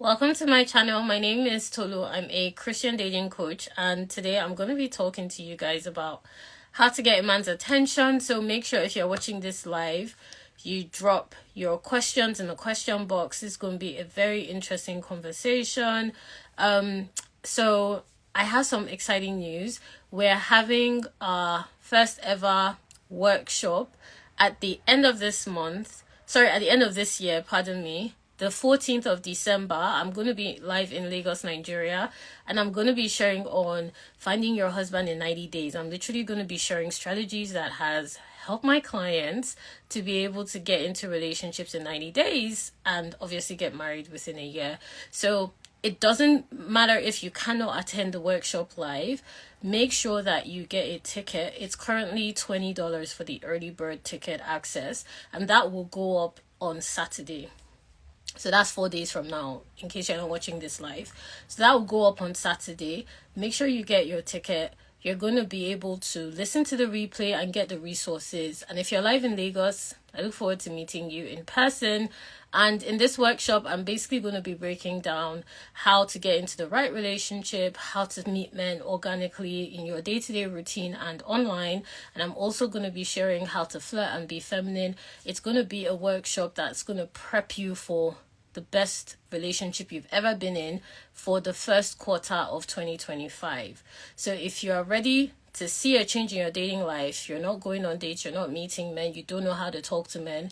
Welcome to my channel. My name is Tolu. I'm a Christian dating coach, and today I'm going to be talking to you guys about how to get a man's attention. So make sure if you're watching this live, you drop your questions in the question box. It's going to be a very interesting conversation. So I have some exciting news. We're having our first ever workshop at the end of this month. At the end of this year, pardon me. The 14th of December, I'm going to be live in Lagos, Nigeria, and I'm going to be sharing on finding your husband in 90 days. I'm literally going to be sharing strategies that has helped my clients to be able to get into relationships in 90 days and obviously get married within a year. So it doesn't matter if you cannot attend the workshop live. Make sure that you get a ticket. It's currently $20 for the early bird ticket access, and that will go up on Saturday. So that's 4 days from now, in case you're not watching this live. So that will go up on Saturday. Make sure you get your ticket. You're going to be able to listen to the replay and get the resources. And if you're live in Lagos, I look forward to meeting you in person. And in this workshop, I'm basically going to be breaking down how to get into the right relationship, how to meet men organically in your day-to-day routine and online. And I'm also going to be sharing how to flirt and be feminine. It's going to be a workshop that's going to prep you for the best relationship you've ever been in for the first quarter of 2025. So if you are ready to see a change in your dating life, you're not going on dates, you're not meeting men, you don't know how to talk to men,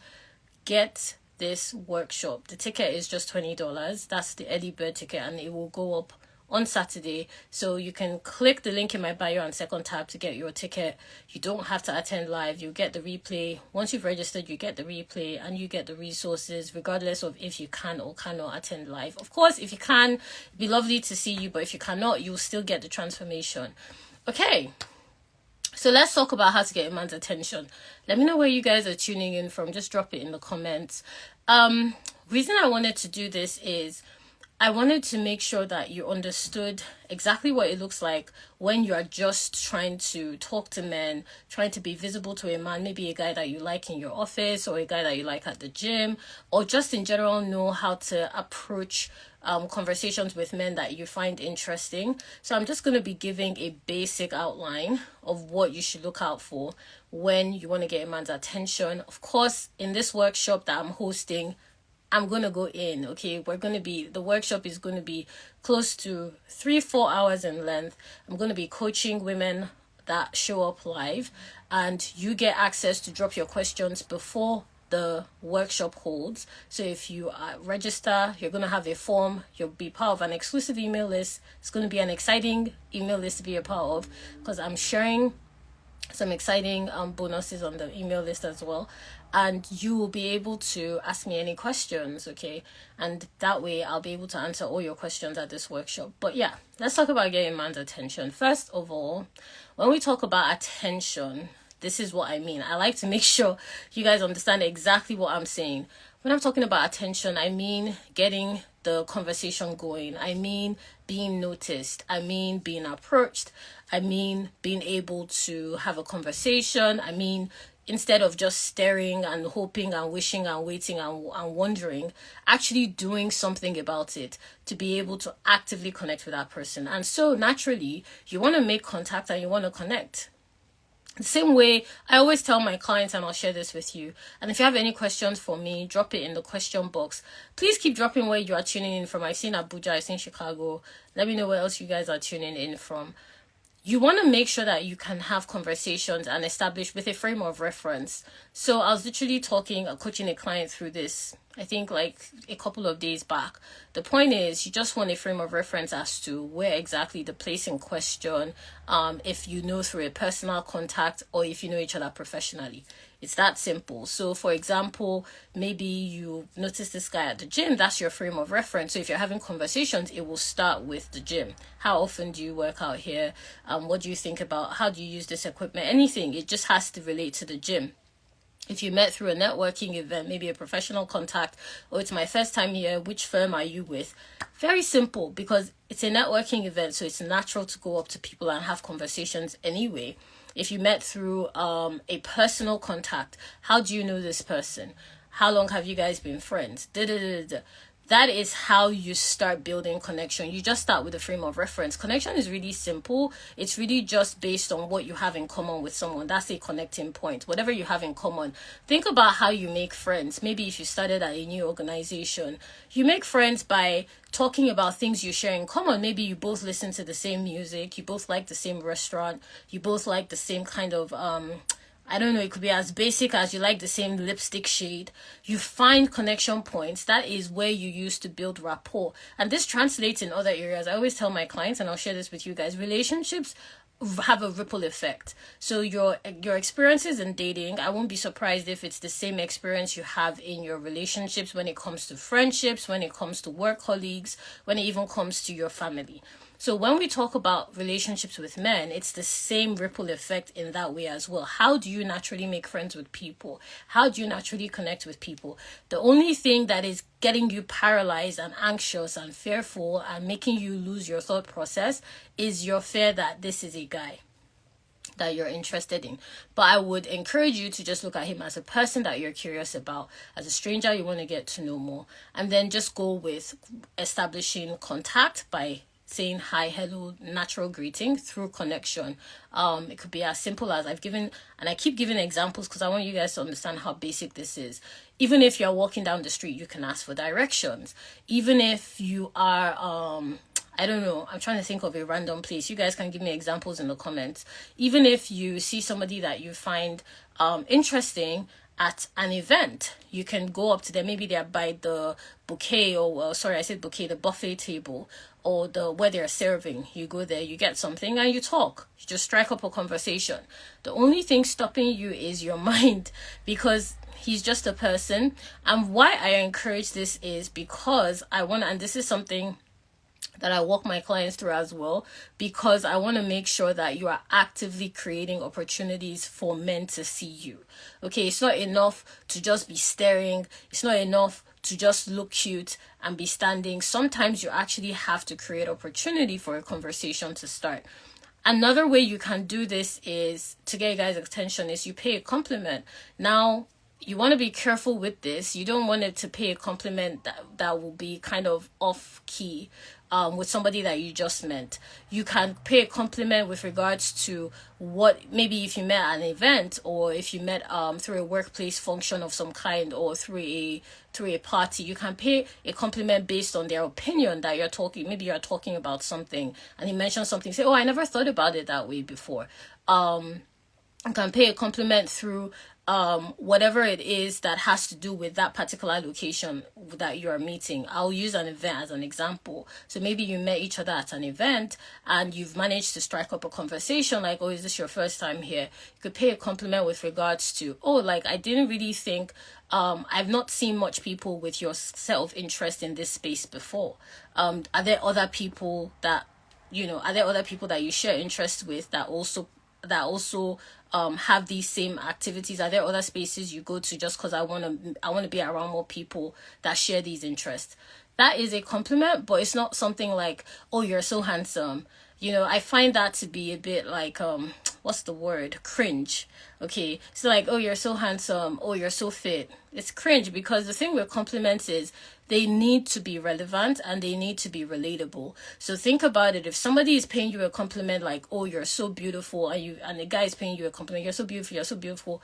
get this workshop. The ticket is just $20. That's the early bird ticket, and it will go up on Saturday. So you can click the link in my bio and second tab to get your ticket. You don't have to attend live. You get the replay. Once you've registered, you get the replay and you get the resources, regardless of if you can or cannot attend live. Of course, if you can, it'd be lovely to see you, but if you cannot, you'll still get the transformation. Okay. So let's talk about how to get a man's attention. Let me know where you guys are tuning in from. Just drop it in the comments. Reason I wanted to do this is I wanted to make sure that you understood exactly what it looks like when you are just trying to talk to men, trying to be visible to a man, maybe a guy that you like in your office or a guy that you like at the gym, or just in general know how to approach conversations with men that you find interesting. So I'm just going to be giving a basic outline of what you should look out for when you want to get a man's attention. Of course, in this workshop that I'm hosting, I'm going to go in, okay? The workshop is going to be close to 3-4 hours in length. I'm going to be coaching women that show up live, and you get access to drop your questions before the workshop holds. So if you register, you're going to have a form. You'll be part of an exclusive email list. It's going to be an exciting email list to be a part of because I'm sharing some exciting bonuses on the email list as well, and you will be able to ask me any questions, okay? And that way I'll be able to answer all your questions at this workshop. But yeah, let's talk about getting man's attention. First of all, when we talk about attention, this is what I mean. I like to make sure you guys understand exactly what I'm saying. When I'm talking about attention, I mean getting the conversation going. I mean being noticed. I mean being approached. I mean being able to have a conversation. I mean, instead of just staring and hoping and wishing and waiting and wondering, actually doing something about it to be able to actively connect with that person. And so naturally, you want to make contact and you want to connect. The same way I always tell my clients, and I'll share this with you. And if you have any questions for me, drop it in the question box. Please keep dropping where you are tuning in from. I've seen Abuja, I've seen Chicago. Let me know where else you guys are tuning in from. You want to make sure that you can have conversations and establish with a frame of reference. So I was literally coaching a client through this, I think like a couple of days back. The point is you just want a frame of reference as to where exactly the place in question, if you know through a personal contact or if you know each other professionally. It's that simple. So for example, maybe you notice this guy at the gym, that's your frame of reference. So if you're having conversations, it will start with the gym. How often do you work out here? What do you think about, how do you use this equipment? Anything, it just has to relate to the gym. If you met through a networking event, maybe a professional contact, or it's my first time here, which firm are you with? Very simple, because it's a networking event, so it's natural to go up to people and have conversations anyway. If you met through a personal contact, how do you know this person? How long have you guys been friends? that is how you start building connection. You just start with a frame of reference. Connection is really simple. It's really just based on what you have in common with someone. That's a connecting point. Whatever you have in common. Think about how you make friends. Maybe if you started at a new organization, you make friends by talking about things you share in common. Maybe you both listen to the same music, you both like the same restaurant, you both like the same kind of I don't know, it could be as basic as you like the same lipstick shade. You find connection points. That is where you use to build rapport. And this translates in other areas. I always tell my clients, and I'll share this with you guys, relationships have a ripple effect. So your experiences in dating, I won't be surprised if it's the same experience you have in your relationships when it comes to friendships, when it comes to work colleagues, when it even comes to your family. So when we talk about relationships with men, it's the same ripple effect in that way as well. How do you naturally make friends with people? How do you naturally connect with people? The only thing that is getting you paralyzed and anxious and fearful and making you lose your thought process is your fear that this is a guy that you're interested in. But I would encourage you to just look at him as a person that you're curious about, as a stranger you want to get to know more, and then just go with establishing contact by saying hi, hello, natural greeting through connection. It could be as simple as I've given, and I keep giving examples because I want you guys to understand how basic this is. Even if you're walking down the street, you can ask for directions. Even if you are, I don't know, I'm trying to think of a random place. You guys can give me examples in the comments. Even if you see somebody that you find interesting at an event, you can go up to them. Maybe they're by the bouquet, or the buffet table, or where they're serving. You go there, you get something, and you talk. You just strike up a conversation. The only thing stopping you is your mind, because he's just a person. And why I encourage this is because I want to, and this is something that I walk my clients through as well, because I want to make sure that you are actively creating opportunities for men to see you. Okay, it's not enough to just be staring. It's not enough to just look cute and be standing. Sometimes you actually have to create opportunity for a conversation to start. Another way you can do this is to get guys' attention is you pay a compliment. Now, you want to be careful with this. You don't want it to pay a compliment that will be kind of off key with somebody that you just met. You can pay a compliment with regards to what, maybe if you met at an event, or if you met through a workplace function of some kind, or through a party. You can pay a compliment based on their opinion that you're talking. Maybe you're talking about something and he mentions something. Say, oh, I never thought about it that way before. You can pay a compliment through whatever it is that has to do with that particular location that you are meeting. I'll use an event as an example. So maybe you met each other at an event and you've managed to strike up a conversation like, oh, is this your first time here? You could pay a compliment with regards to, oh, like, I didn't really think, I've not seen much people with your self-interest in this space before. Are there other people that you share interests with that also have these same activities? Are there other spaces you go to just because I want to be around more people that share these interests? That is a compliment, but it's not something like, oh, you're so handsome. I find that to be a bit like, what's the word? Cringe. Okay. So like, oh, you're so handsome. Oh, you're so fit. It's cringe, because the thing with compliments is they need to be relevant and they need to be relatable. So think about it. If somebody is paying you a compliment like, oh, you're so beautiful, and the guy is paying you a compliment, you're so beautiful,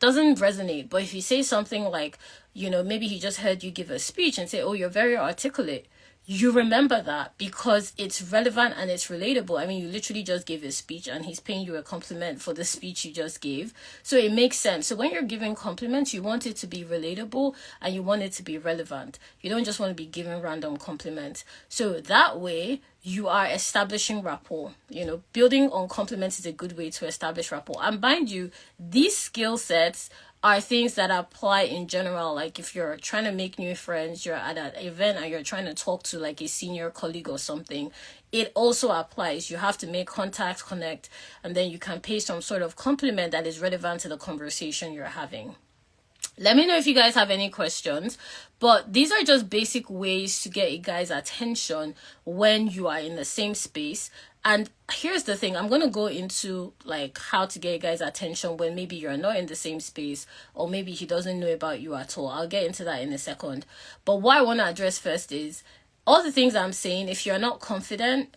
doesn't resonate. But if you say something like, maybe he just heard you give a speech and say, oh, you're very articulate, you remember that because it's relevant and it's relatable. I mean, you literally just gave a speech and he's paying you a compliment for the speech you just gave. So it makes sense. So when you're giving compliments, you want it to be relatable and you want it to be relevant. You don't just want to be giving random compliments. So that way you are establishing rapport. Building on compliments is a good way to establish rapport. And mind you, these skill sets are things that apply in general. Like if you're trying to make new friends, you're at an event and you're trying to talk to like a senior colleague or something, it also applies. You have to make contact, connect, and then you can pay some sort of compliment that is relevant to the conversation you're having. Let me know if you guys have any questions, but these are just basic ways to get a guy's attention when you are in the same space. And here's the thing, I'm going to go into like how to get guys attention when maybe you're not in the same space, or maybe he doesn't know about you at all. I'll get into that in a second. But what I want to address first is all the things I'm saying. If you're not confident,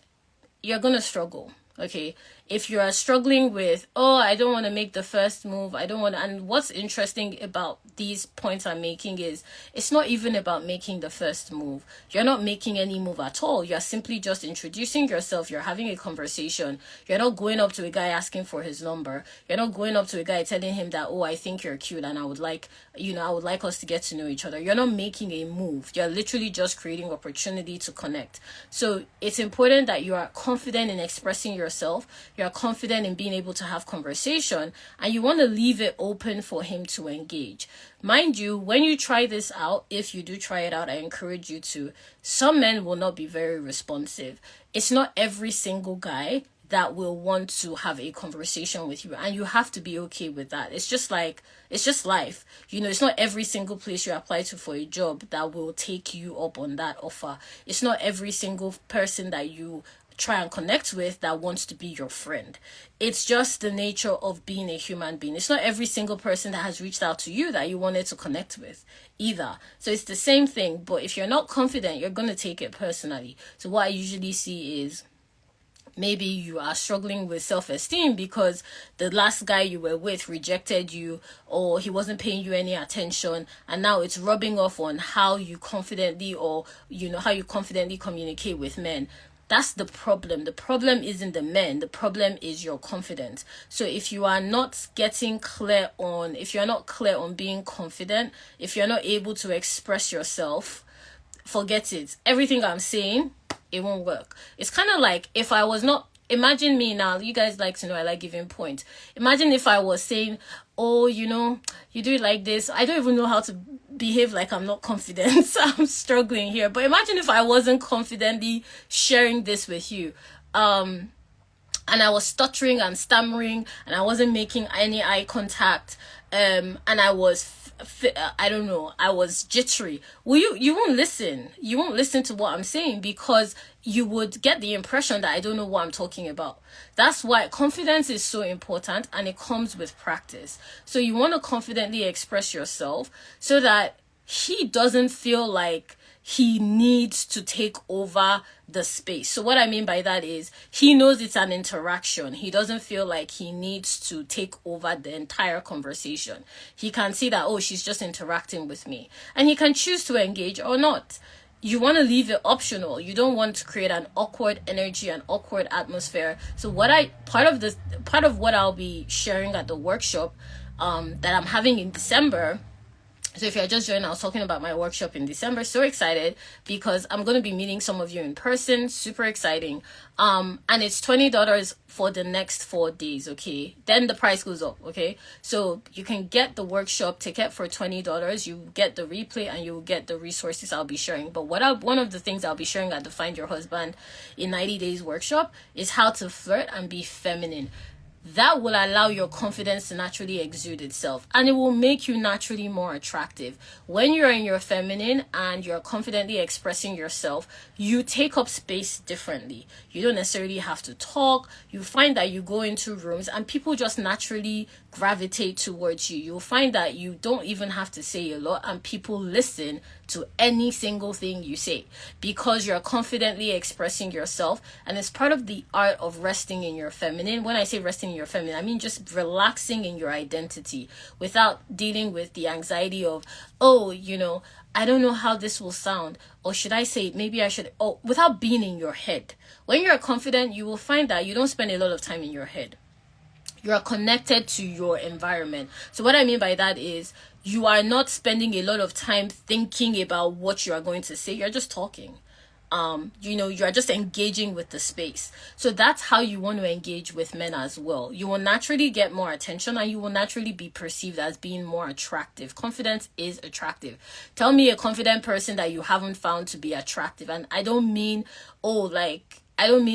you're going to struggle. Okay, if you are struggling with, oh, I don't want to make the first move, I don't want to, and what's interesting about these points I'm making is it's not even about making the first move. You're not making any move at all. You're simply just introducing yourself. You're having a conversation. You're not going up to a guy asking for his number. You're not going up to a guy telling him that, oh, I think you're cute and I would like, I would like us to get to know each other. You're not making a move. You're literally just creating opportunity to connect. So it's important that you are confident in expressing yourself. You're confident in being able to have conversation, and you want to leave it open for him to engage. Mind you, when you try this out, if you do try it out, I encourage you to. Some men will not be very responsive. It's not every single guy that will want to have a conversation with you, and you have to be okay with that. It's just life. It's not every single place you apply to for a job that will take you up on that offer. It's not every single person that you try and connect with that wants to be your friend. It's just the nature of being a human being. It's not every single person that has reached out to you that you wanted to connect with either. So it's the same thing, but if you're not confident, you're going to take it personally. So what I usually see is maybe you are struggling with self-esteem because the last guy you were with rejected you, or he wasn't paying you any attention, and now it's rubbing off on how you confidently communicate with men. That's the problem. The problem isn't the men. The problem is your confidence. So if you are not clear on being confident, if you're not able to express yourself, forget it. Everything I'm saying, it won't work. It's kind of like if I was not, imagine me now, you guys like to know I like giving points. Imagine if I was saying, oh, you do it like this. I don't even know how to behave like I'm not confident. So I'm struggling here. But imagine if I wasn't confidently sharing this with you. And I was stuttering and stammering, and I wasn't making any eye contact. And I was I was jittery. Well, you won't listen. You won't listen to what I'm saying because you would get the impression that I don't know what I'm talking about. That's why confidence is so important, and it comes with practice. So you want to confidently express yourself so that he doesn't feel like he needs to take over the space. So what I mean by that is he knows it's an interaction. He doesn't feel like he needs to take over the entire conversation. He can see that, oh, she's just interacting with me, and he can choose to engage or not. You want to leave it optional. You don't want to create an awkward energy, an awkward atmosphere. So part of what I'll be sharing at the workshop that I'm having in December. So if you're just joining, I was talking about my workshop in December. So excited because I'm going to be meeting some of you in person. Super exciting. And it's $20 for the next 4 days. Okay. Then the price goes up. Okay. So you can get the workshop ticket for $20. You get the replay and you get the resources I'll be sharing. But one of the things I'll be sharing at the Find Your Husband in 90 Days workshop is how to flirt and be feminine. That will allow your confidence to naturally exude itself, and it will make you naturally more attractive. When you're in your feminine and you're confidently expressing yourself, you take up space differently. You don't necessarily have to talk. You find that you go into rooms and people just naturally gravitate towards you. You'll find that you don't even have to say a lot and people listen to any single thing you say because you're confidently expressing yourself. And it's part of the art of resting in your feminine. When I say resting in your feminine, I mean just relaxing in your identity without dealing with the anxiety of, oh, I don't know how this will sound, or should I say maybe I should, without being in your head. When you're confident, you will find that you don't spend a lot of time in your head. You're connected to your environment. So what I mean by that is you are not spending a lot of time thinking about what you are going to say. You're just talking. You're just engaging with the space. So that's how you want to engage with men as well. You will naturally get more attention and you will naturally be perceived as being more attractive. Confidence is attractive. Tell me a confident person that you haven't found to be attractive. And I don't mean,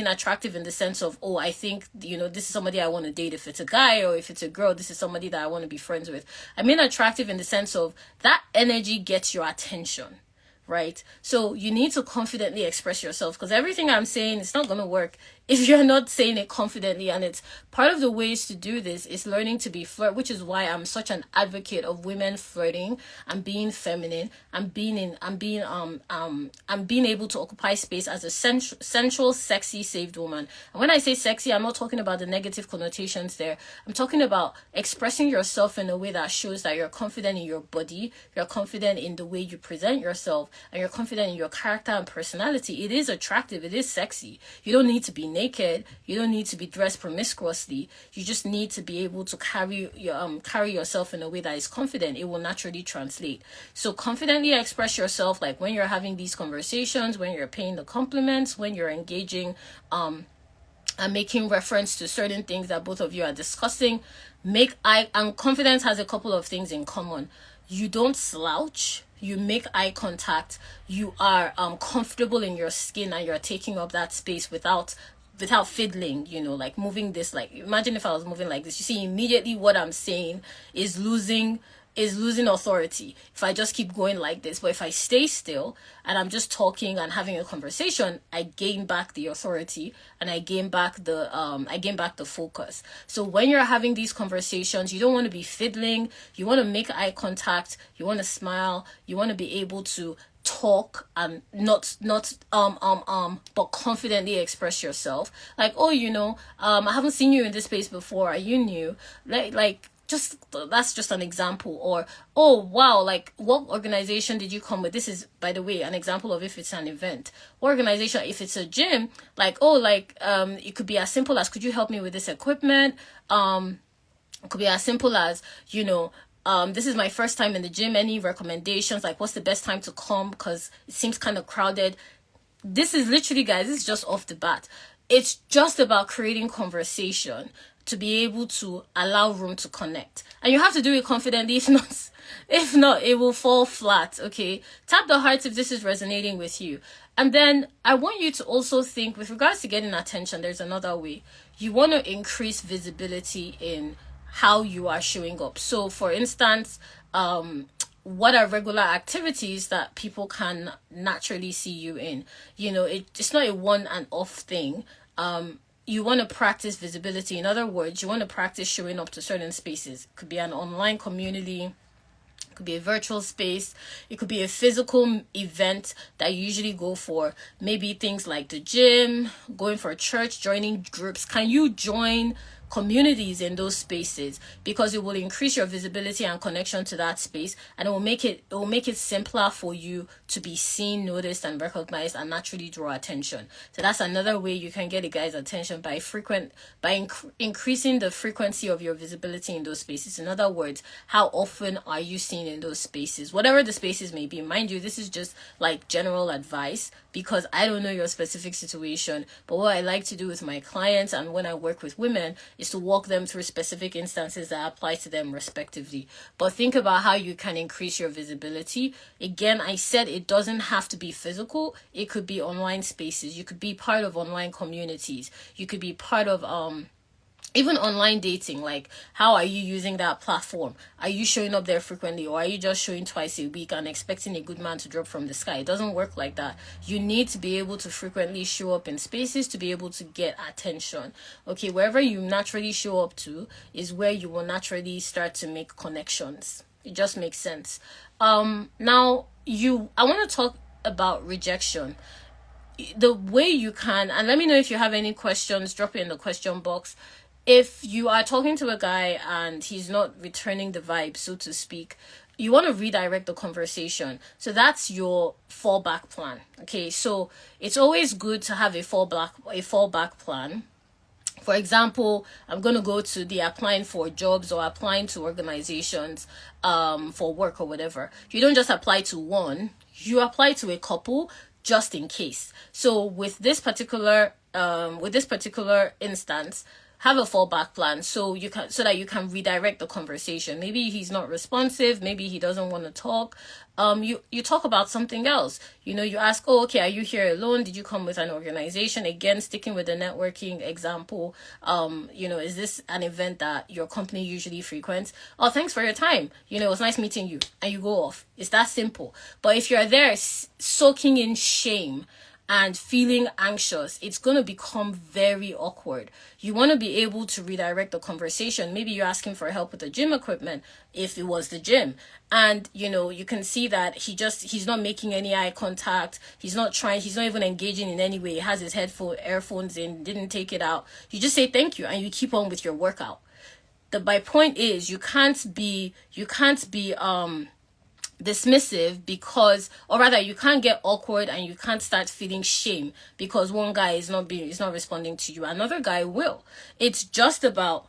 attractive in the sense of, I think, this is somebody I want to date. If it's a guy or if it's a girl, this is somebody that I want to be friends with. I mean attractive in the sense of that energy gets your attention, right? So you need to confidently express yourself because everything I'm saying, it's not going to work if you're not saying it confidently. And it's part of the ways to do this is learning to be flirt, which is why I'm such an advocate of women flirting and being feminine and being able to occupy space as a sensual, sexy, saved woman. And when I say sexy, I'm not talking about the negative connotations there. I'm talking about expressing yourself in a way that shows that you're confident in your body, you're confident in the way you present yourself, and you're confident in your character and personality. It is attractive, it is sexy. You don't need to be naked, you don't need to be dressed promiscuously. You just need to be able to carry yourself in a way that is confident. It will naturally translate. So confidently express yourself, like when you're having these conversations, when you're paying the compliments, when you're engaging and making reference to certain things that both of you are discussing. And confidence has a couple of things in common. You don't slouch, you make eye contact, you are comfortable in your skin, and you're taking up that space without fiddling, like moving this. Like, imagine if I was moving like this. You see, immediately what I'm saying is losing authority if I just keep going like this. But if I stay still and I'm just talking and having a conversation, I gain back the authority and I gain back the focus. So when you're having these conversations, you don't want to be fiddling. You want to make eye contact, you want to smile, you want to be able to talk and not but confidently express yourself. Like, oh, I haven't seen you in this space before, are you new? Like that's just an example. Or, oh wow, like, what organization did you come with? This is, by the way, an example of if it's an event. What organization? If it's a gym, like, oh, like it could be as simple as, could you help me with this equipment? It could be as simple as, this is my first time in the gym. Any recommendations? Like, what's the best time to come? Because it seems kind of crowded. This is literally, guys, this is just off the bat. It's just about creating conversation to be able to allow room to connect. And you have to do it confidently. If not, it will fall flat, okay? Tap the hearts if this is resonating with you. And then I want you to also think, with regards to getting attention, there's another way. You want to increase visibility in how you are showing up. So, for instance, what are regular activities that people can naturally see you in? It's not a one and off thing. You want to practice visibility. In other words, you want to practice showing up to certain spaces. It could be an online community, it could be a virtual space, it could be a physical event that you usually go for. Maybe things like the gym, going for church, joining groups. Can you join communities in those spaces? Because it will increase your visibility and connection to that space, and it will make it simpler for you to be seen, noticed, and recognized, and naturally draw attention. So that's another way you can get a guy's attention, by increasing the frequency of your visibility in those spaces. In other words, how often are you seen in those spaces, whatever the spaces may be. Mind you, this is just like general advice, because I don't know your specific situation. But what I like to do with my clients and when I work with women is to walk them through specific instances that apply to them respectively. But think about how you can increase your visibility. Again, I said it doesn't have to be physical. It could be online spaces. You could be part of online communities. You could be part of even online dating. Like, how are you using that platform? Are you showing up there frequently, or are you just showing twice a week and expecting a good man to drop from the sky? It doesn't work like that. You need to be able to frequently show up in spaces to be able to get attention. Okay, wherever you naturally show up to is where you will naturally start to make connections. It just makes sense. Now I want to talk about rejection. The way you can, and let me know if you have any questions, drop it in the question box. If you are talking to a guy and he's not returning the vibe, so to speak, you want to redirect the conversation. So that's your fallback plan. Okay, so it's always good to have a fallback plan. For example, I'm going to go to the applying for jobs or applying to organizations for work or whatever. You don't just apply to one, you apply to a couple just in case. So with this particular instance, have a fallback plan so that you can redirect the conversation. Maybe he's not responsive, maybe he doesn't want to talk. You talk about something else. You ask, oh, okay, are you here alone? Did you come with an organization? Again, sticking with the networking example, is this an event that your company usually frequents? Oh, thanks for your time. It was nice meeting you. And you go off. It's that simple. But if you're there soaking in shame and feeling anxious, it's going to become very awkward. You want to be able to redirect the conversation. Maybe you're asking for help with the gym equipment, if it was the gym, and you can see that he's not making any eye contact. He's not even engaging in any way. He has his earphones in, didn't take it out. You just say thank you and you keep on with your workout. My point is, you can't be dismissive, because, or rather, you can't get awkward and you can't start feeling shame because one guy is not responding to you, another guy will. It's just about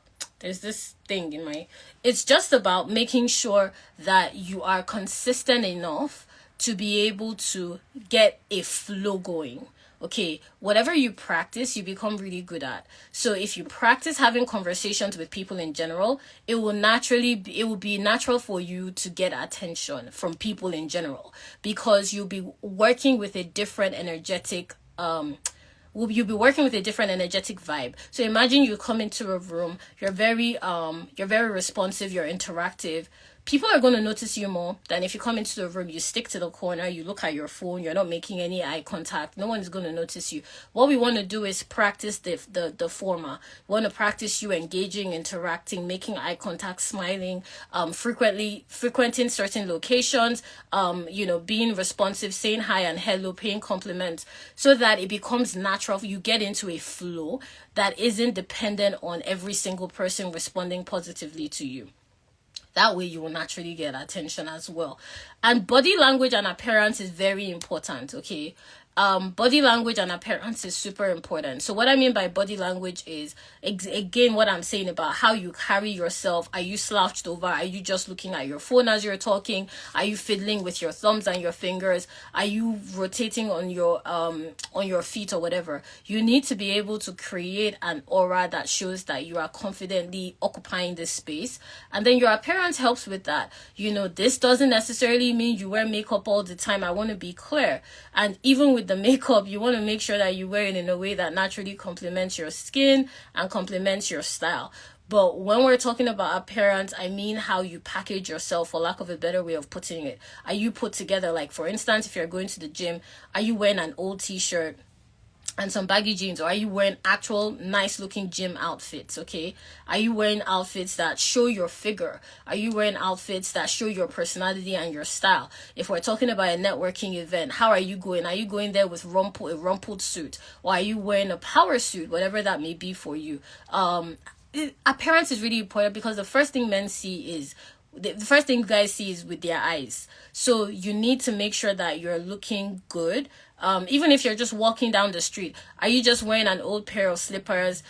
making sure that you are consistent enough to be able to get a flow going. Okay, whatever you practice, you become really good at. So if you practice having conversations with people in general, it will be natural for you to get attention from people in general, because you'll be working with a different energetic you'll be working with a different energetic vibe. So imagine you come into a room, you're very responsive, you're interactive. People are going to notice you more than if you come into the room, you stick to the corner, you look at your phone, you're not making any eye contact. No one's going to notice you. What we want to do is practice the former. We want to practice you engaging, interacting, making eye contact, smiling, frequenting certain locations, being responsive, saying hi and hello, paying compliments, so that it becomes natural. You get into a flow that isn't dependent on every single person responding positively to you. That way you will naturally get attention as well. And body language and appearance is very important, okay? Body language and appearance is super important. So what I mean by body language is, again, what I'm saying about how you carry yourself. Are you slouched over? Are you just looking at your phone as you're talking? Are you fiddling with your thumbs and your fingers? Are you rotating on your feet or whatever? You need to be able to create an aura that shows that you are confidently occupying this space. And then your appearance helps with that. This doesn't necessarily mean you wear makeup all the time. I want to be clear. And even with the makeup, you want to make sure that you wear it in a way that naturally complements your skin and complements your style. But when we're talking about appearance, I mean how you package yourself, for lack of a better way of putting it. Are you put together? Like, for instance, if you're going to the gym, are you wearing an old t-shirt and some baggy jeans, or are you wearing actual nice looking gym outfits? Okay, are you wearing outfits that show your figure? Are you wearing outfits that show your personality and your style? If we're talking about a networking event, how are you going? Are you going there with a rumpled suit, or are you wearing a power suit, whatever that may be for you? Appearance is really important, because the first thing men see is the first thing guys see is with their eyes. So you need to make sure that you're looking good. Even if you're just walking down the street, are you just wearing an old pair of slippers,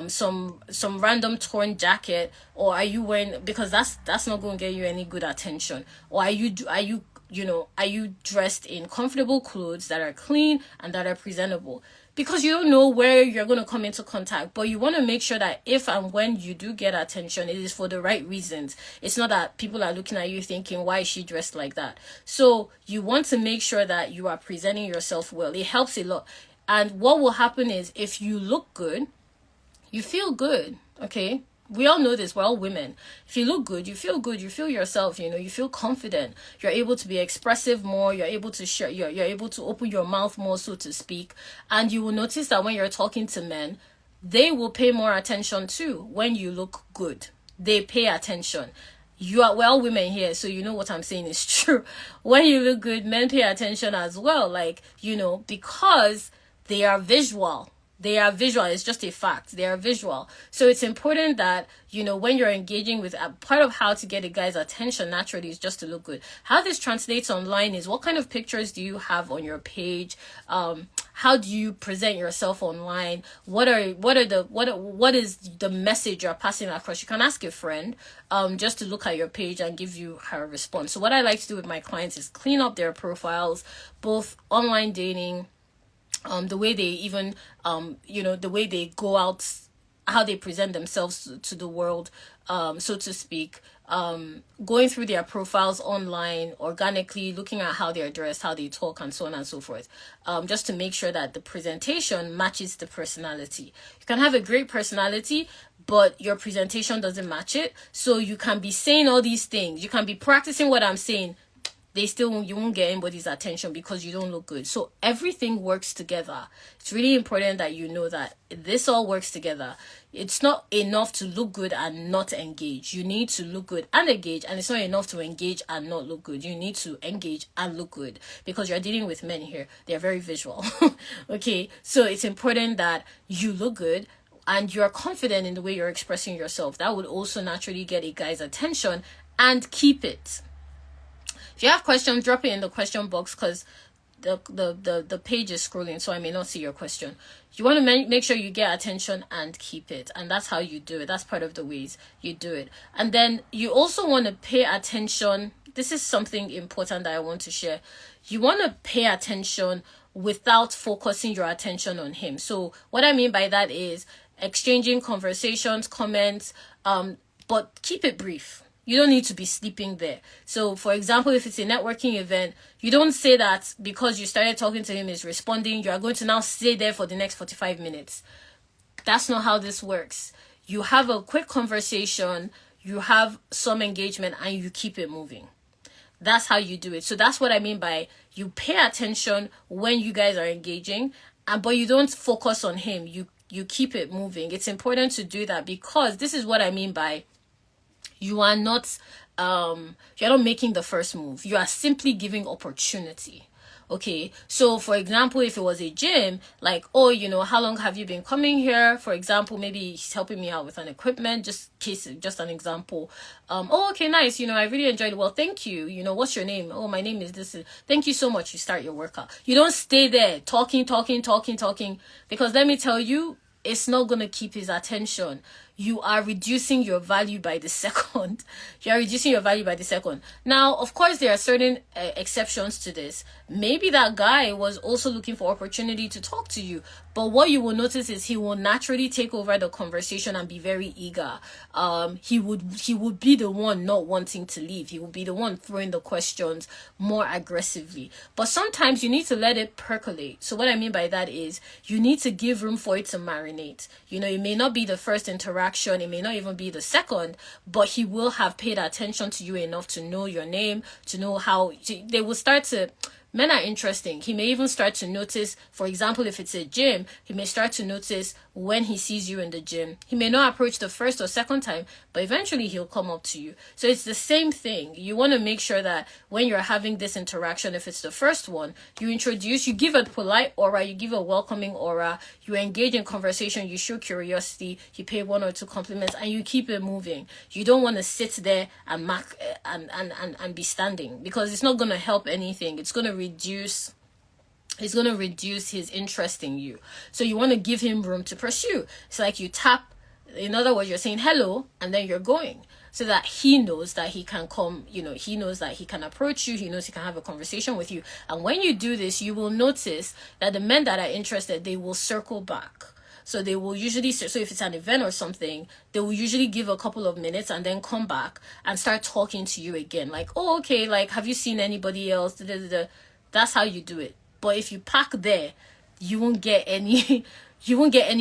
some random torn jacket, or are you wearing, because that's not going to get you any good attention? Or are you dressed in comfortable clothes that are clean and that are presentable? Because you don't know where you're going to come into contact, but you want to make sure that if and when you do get attention, it is for the right reasons. It's not that people are looking at you thinking, why is she dressed like that? So you want to make sure that you are presenting yourself well. It helps a lot. And what will happen is, if you look good, you feel good, okay? We all know this. We're all women. If you look good, you feel yourself, you feel confident. You're able to be expressive more. You're able to share, you're able to open your mouth more, so to speak. And you will notice that when you're talking to men, they will pay more attention too. When you look good, they pay attention. We're all women here, so you know what I'm saying is true. When you look good, men pay attention as well. Because they are visual. They are visual. It's just a fact. They are visual. So it's important that, when you're engaging with part of how to get a guy's attention naturally is just to look good. How this translates online is, what kind of pictures do you have on your page? How do you present yourself online? What is the message you're passing across? You can ask a friend, just to look at your page and give you her response. So what I like to do with my clients is clean up their profiles, both online dating, the way they even, the way they go out, how they present themselves to the world, so to speak, going through their profiles online, organically, looking at how they're dressed, how they talk, and so on and so forth, just to make sure that the presentation matches the personality. You can have a great personality, but your presentation doesn't match it. So you can be saying all these things. You can be practicing what I'm saying. you won't get anybody's attention because you don't look good. So everything works together. It's really important that you know that this all works together. It's not enough to look good and not engage. You need to look good and engage, and it's not enough to engage and not look good. You need to engage and look good, because you're dealing with men here. They're very visual. Okay, so it's important that you look good and you're confident in the way you're expressing yourself. That would also naturally get a guy's attention, and keep it. If you have questions, drop it in the question box, because the page is scrolling, so I may not see your question. You want to make sure you get attention and keep it, and that's how you do it. That's part of the ways you do it. And then you also want to pay attention. This is something important that I want to share. You want to pay attention without focusing your attention on him. So what I mean by that is exchanging conversations, comments, but keep it brief. You don't need to be sleeping there. So, for example, if it's a networking event, you don't say that because you started talking to him, he's responding, you are going to now stay there for the next 45 minutes. That's not how this works. You have a quick conversation, you have some engagement, and you keep it moving. That's how you do it. So that's what I mean by you pay attention when you guys are engaging, but you don't focus on him. You keep it moving. It's important to do that, because this is what I mean by you are not you're not making the first move. You are simply giving opportunity. Okay, so for example, if it was a gym, like, oh, how long have you been coming here? For example, maybe he's helping me out with an equipment, just an example. Oh, okay, nice. I really enjoyed it. Well, thank you. What's your name? Oh, my name is this. Thank you so much. You start your workout. You don't stay there talking, because let me tell you, it's not going to keep his attention. You are reducing your value by the second. Now, of course, there are certain exceptions to this. Maybe that guy was also looking for opportunity to talk to you. But what you will notice is he will naturally take over the conversation and be very eager. He would be the one not wanting to leave. He will be the one throwing the questions more aggressively. But sometimes you need to let it percolate. So what I mean by that is you need to give room for it to marinate. It may not be the first interaction. It may not even be the second, but he will have paid attention to you enough to know your name, to know how they will start to. Men are interesting. He may even start to notice, for example, if it's a gym, he may start to notice when he sees you in the gym. He may not approach the first or second time, but eventually he'll come up to you. So it's the same thing. You want to make sure that when you're having this interaction, if it's the first one, you give a polite aura, you give a welcoming aura, you engage in conversation, you show curiosity, you pay one or two compliments, and you keep it moving. You don't want to sit there and and be standing, because it's not going to help anything. It's going to reduce his interest in you. So you want to give him room to pursue. It's like you tap, in other words, you're saying hello and then you're going, so that he knows that he can come, he knows that he can approach you, he knows he can have a conversation with you. And when you do this, you will notice that the men that are interested, they will circle back. So they will usually, so if it's an event or something, they will usually give a couple of minutes and then come back and start talking to you again. Like, oh, okay, like, have you seen anybody else? That's how you do it. But if you park there, you won't get any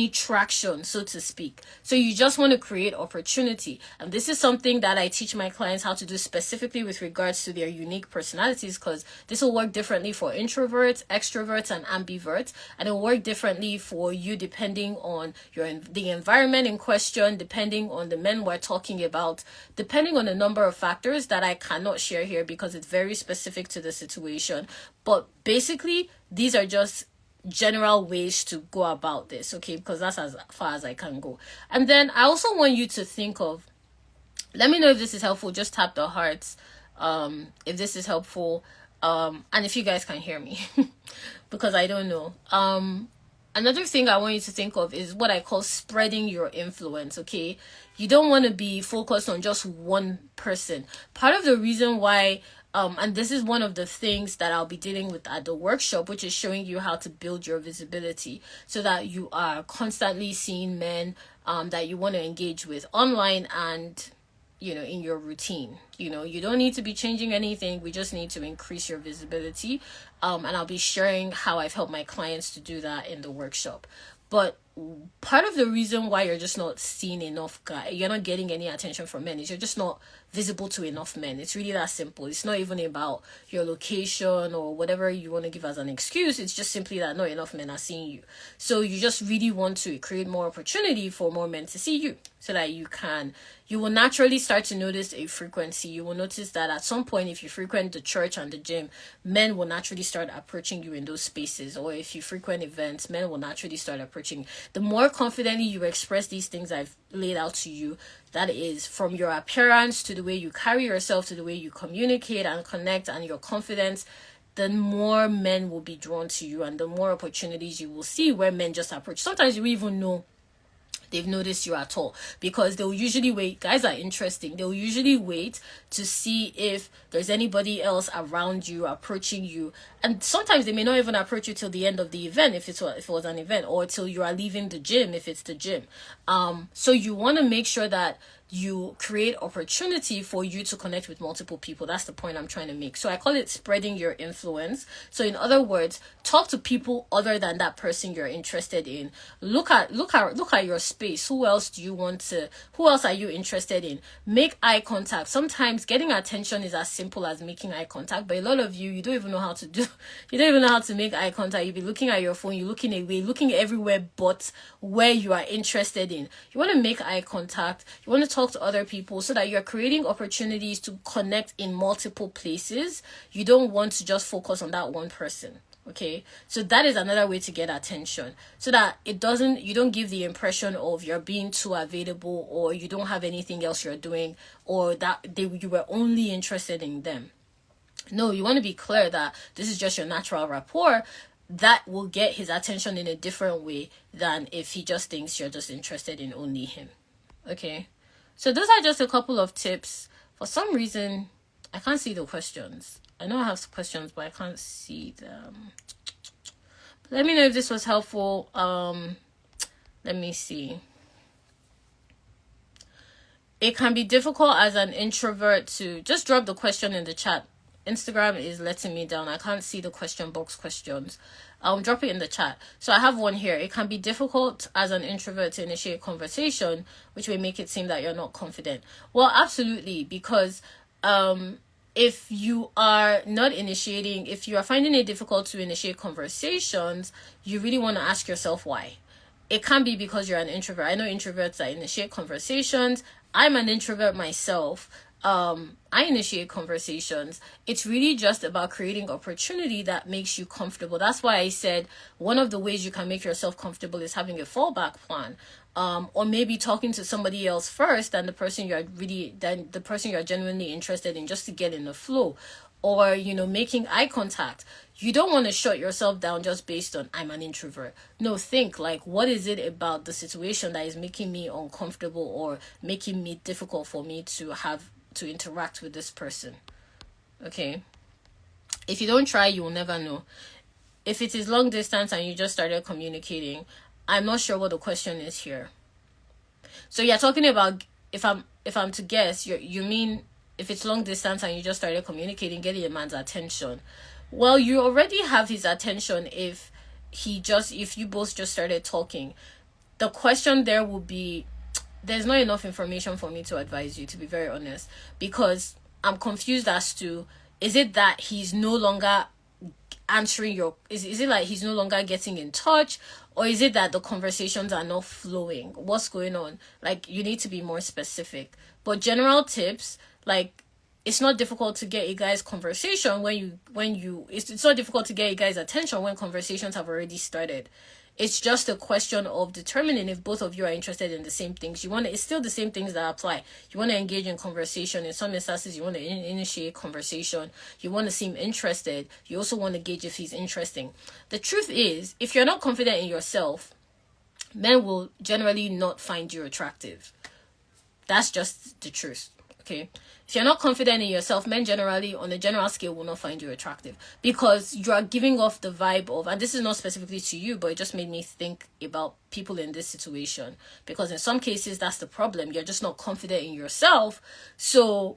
traction, so to speak. So you just want to create opportunity. And this is something that I teach my clients how to do specifically with regards to their unique personalities, because this will work differently for introverts, extroverts, and ambiverts. And it will work differently for you depending on the environment in question, depending on the men we're talking about, depending on a number of factors that I cannot share here because it's very specific to the situation. But basically, these are just general ways to go about this, okay, because that's as far as I can go. And then I also want you to think of, let me know if this is helpful. Just tap the hearts if this is helpful, and if you guys can hear me because I don't know. Another thing I want you to think of is what I call spreading your influence, okay? You don't want to be focused on just one person. Part of the reason why and this is one of the things that I'll be dealing with at the workshop, which is showing you how to build your visibility so that you are constantly seeing men that you want to engage with online and, in your routine. You don't need to be changing anything. We just need to increase your visibility. And I'll be sharing how I've helped my clients to do that in the workshop. But part of the reason why you're just not seeing enough you're not getting any attention from men is you're just not visible to enough men. It's really that simple. It's not even about your location or whatever you want to give as an excuse. It's just simply that not enough men are seeing you. So you just really want to create more opportunity for more men to see you, so that you will naturally start to notice a frequency. You will notice that at some point, if you frequent the church and the gym, men will naturally start approaching you in those spaces. Or if you frequent events, men will naturally start approaching. The more confidently you express these things I've laid out to you, that is from your appearance to the way you carry yourself to the way you communicate and connect and your confidence, the more men will be drawn to you and the more opportunities you will see where men just approach. Sometimes you even know they've noticed you at all, because they'll usually wait. Guys are interesting. They'll usually wait to see if there's anybody else around you approaching you, and sometimes they may not even approach you till the end of the event if it was an event, or till you are leaving the gym if it's the gym. So you want to make sure that you create opportunity for you to connect with multiple people. That's the point I'm trying to make. So I call it spreading your influence. So in other words, talk to people other than that person you're interested in. Look at your space. Who else are you interested in? Make eye contact. Sometimes getting attention is as simple as making eye contact, but a lot of you don't even know how to make eye contact. You'll be looking at your phone, you're looking away, looking everywhere but where you are interested in. You want to make eye contact. You want to talk to other people so that you're creating opportunities to connect in multiple places. You don't want to just focus on that one person. Okay, so that is another way to get attention, so that you don't give the impression of you're being too available, or you don't have anything else you're doing, or that you were only interested in them. No, you want to be clear that this is just your natural rapport. That will get his attention in a different way than if he just thinks you're just interested in only him. Okay, so those are just a couple of tips. For some reason, I can't see the questions. I know I have some questions, but I can't see them. Let me know if this was helpful. Let me see. It can be difficult as an introvert to just drop the question in the chat. Instagram is letting me down. I can't see the question box questions. Drop it in the chat. So I have one here. It can be difficult as an introvert to initiate conversation, which may make it seem that you're not confident. Well, absolutely, because if you are if you are finding it difficult to initiate conversations, you really want to ask yourself why. It can be because you're an introvert. I know introverts that initiate conversations. I'm an introvert myself. I initiate conversations. It's really just about creating opportunity that makes you comfortable. That's why I said one of the ways you can make yourself comfortable is having a fallback plan. Or maybe talking to somebody else first than the person you're genuinely interested in, just to get in the flow. Or, making eye contact. You don't want to shut yourself down just based on I'm an introvert. No, think like, what is it about the situation that is making me uncomfortable or making me difficult for me to interact with this person? Okay. If you don't try, you will never know. If it is long distance and you just started communicating, I'm not sure what the question is here. So you're talking about, if I'm to guess, you mean if it's long distance and you just started communicating, getting a man's attention. Well, you already have his attention if you both just started talking. The question there will be, there's not enough information for me to advise you, to be very honest, because I'm confused as to, is it that he's no longer answering is it like he's no longer getting in touch, or is it that the conversations are not flowing? What's going on? Like, you need to be more specific. But general tips, like, it's not difficult to get a guy's conversation it's not difficult to get a guy's attention when conversations have already started. It's just a question of determining if both of you are interested in the same things. It's still the same things that apply. You want to engage in conversation. In some instances, you want to initiate conversation. You want to seem interested. You also want to gauge if he's interesting. The truth is, if you're not confident in yourself, men will generally not find you attractive. That's just the truth. Okay. If you're not confident in yourself, men generally, on a general scale, will not find you attractive, because you are giving off the vibe of, and this is not specifically to you, but it just made me think about people in this situation, because in some cases, that's the problem. You're just not confident in yourself. So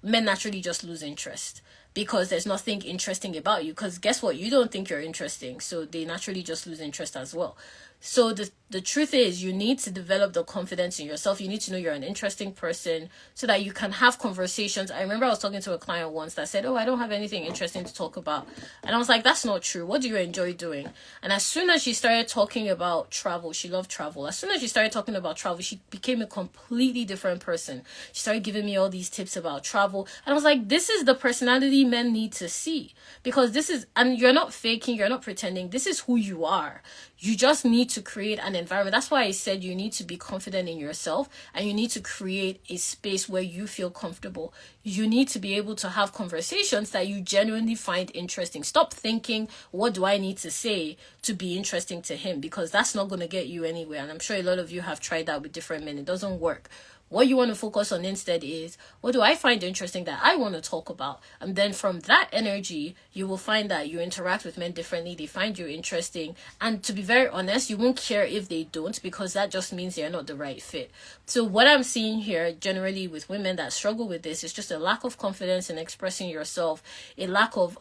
men naturally just lose interest. because there's nothing interesting about you. Because guess what? You don't think you're interesting. So they naturally just lose interest as well. So the truth is, you need to develop the confidence in yourself. You need to know you're an interesting person so that you can have conversations. I remember I was talking to a client once that said, oh, I don't have anything interesting to talk about. And I was like, that's not true. What do you enjoy doing? And as soon as she started talking about travel, she loved travel. As soon as she started talking about travel, she became a completely different person. She started giving me all these tips about travel. And I was like, this is the personality men need to see. Because this is, and you're not faking, you're not pretending. This is who you are. You just need to create an environment. That's why I said you need to be confident in yourself, and you need to create a space where you feel comfortable. You need to be able to have conversations that you genuinely find interesting. Stop thinking, what do I need to say to be interesting to him? Because that's not going to get you anywhere. And I'm sure a lot of you have tried that with different men. It doesn't work. What you want to focus on instead is, what do I find interesting that I want to talk about? And then from that energy, you will find that you interact with men differently. They find you interesting. And to be very honest, you won't care if they don't, because that just means they're not the right fit. So what I'm seeing here generally with women that struggle with this is just a lack of confidence in expressing yourself, a lack of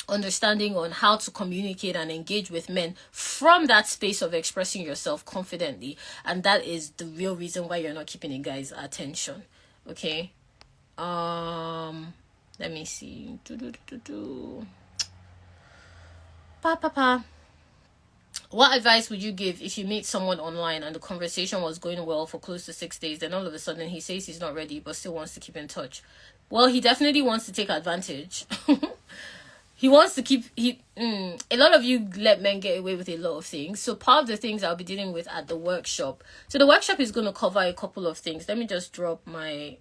understanding on how to communicate and engage with men from that space of expressing yourself confidently. And that is the real reason why you're not keeping a guy's attention. Okay. Let me see. What advice would you give if you meet someone online and the conversation was going well for close to 6 days, then all of a sudden he says he's not ready but still wants to keep in touch? Well, he definitely wants to take advantage. He wants to keep, a lot of you let men get away with a lot of things. So part of the things I'll be dealing with at the workshop. So the workshop is going to cover a couple of things. Let me just drop my